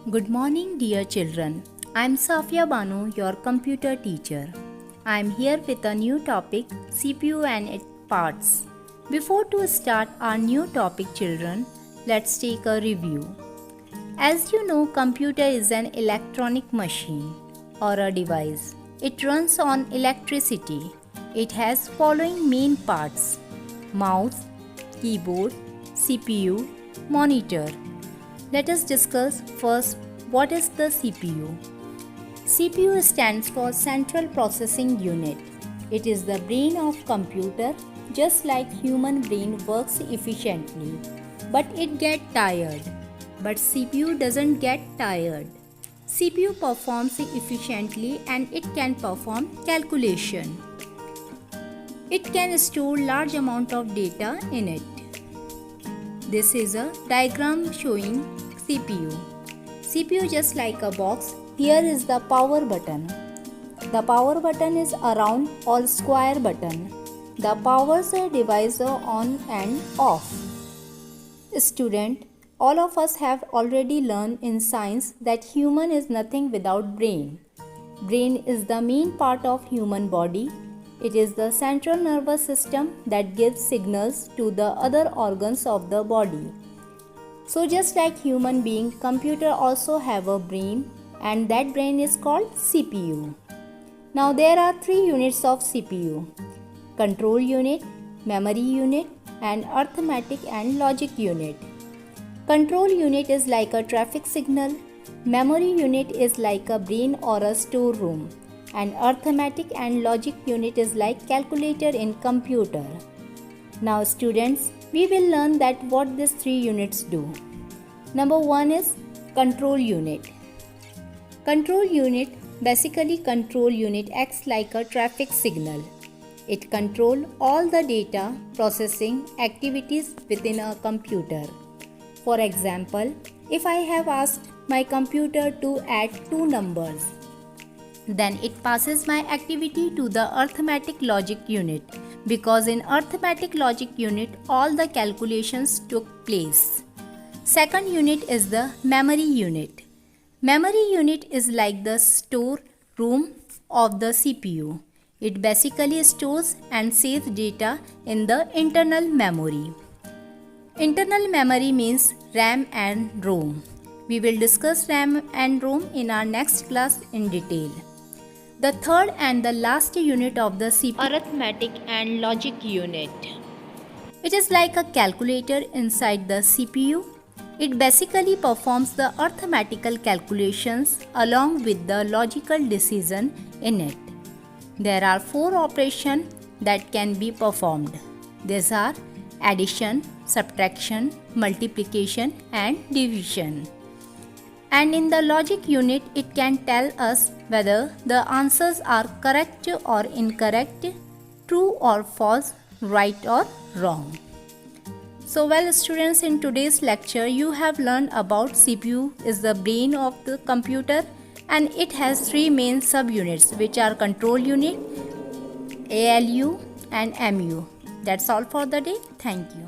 Good morning, dear children. I'm Safia Banu, your computer teacher. I'm here with a new topic, CPU and its parts. Before to start our new topic, children, let's take a review. As you know, computer is an electronic machine or a device. It runs on electricity. It has following main parts: mouse, keyboard, CPU, monitor. Let us discuss first what is the CPU. CPU stands for Central Processing Unit. It is the brain of computer, just like human brain works efficiently, but it gets tired. But CPU doesn't get tired. CPU performs efficiently and it can perform calculation. It can store large amount of data in it. This is a diagram showing CPU. CPU just like a box. Here is the power button. The power button is a round or square button. The powers a device on and off. Student, all of us have already learned in science that human is nothing without brain. Brain is the main part of human body. It is the central nervous system that gives signals to the other organs of the body. So just like human being, computer also have a brain, and that brain is called CPU. Now there are three units of CPU: control unit, memory unit, and arithmetic and logic unit. Control unit is like a traffic signal, memory unit is like a brain or a storeroom, and arithmetic and logic unit is like calculator in computer. Now students, we will learn that what these three units do. Number one is control unit. Control unit acts like a traffic signal. It controls all the data processing activities within a computer. For example, if I have asked my computer to add two numbers, then it passes my activity to the arithmetic logic unit, because in arithmetic logic unit all the calculations took place. Second unit is the memory unit. Memory unit is like the store room of the CPU. It basically stores and saves data in the internal memory. Internal memory means RAM and ROM. We will discuss RAM and ROM in our next class in detail. The third and the last unit of the CPU, arithmetic and logic unit. It is like a calculator inside the CPU. It basically performs the arithmetical calculations along with the logical decision in it. There are four operations that can be performed. These are addition, subtraction, multiplication, and division. And in the logic unit, it can tell us whether the answers are correct or incorrect, true or false, right or wrong. So well students, in today's lecture you have learned about CPU is the brain of the computer, and it has three main subunits which are control unit, ALU and MU. That's all for the day. Thank you.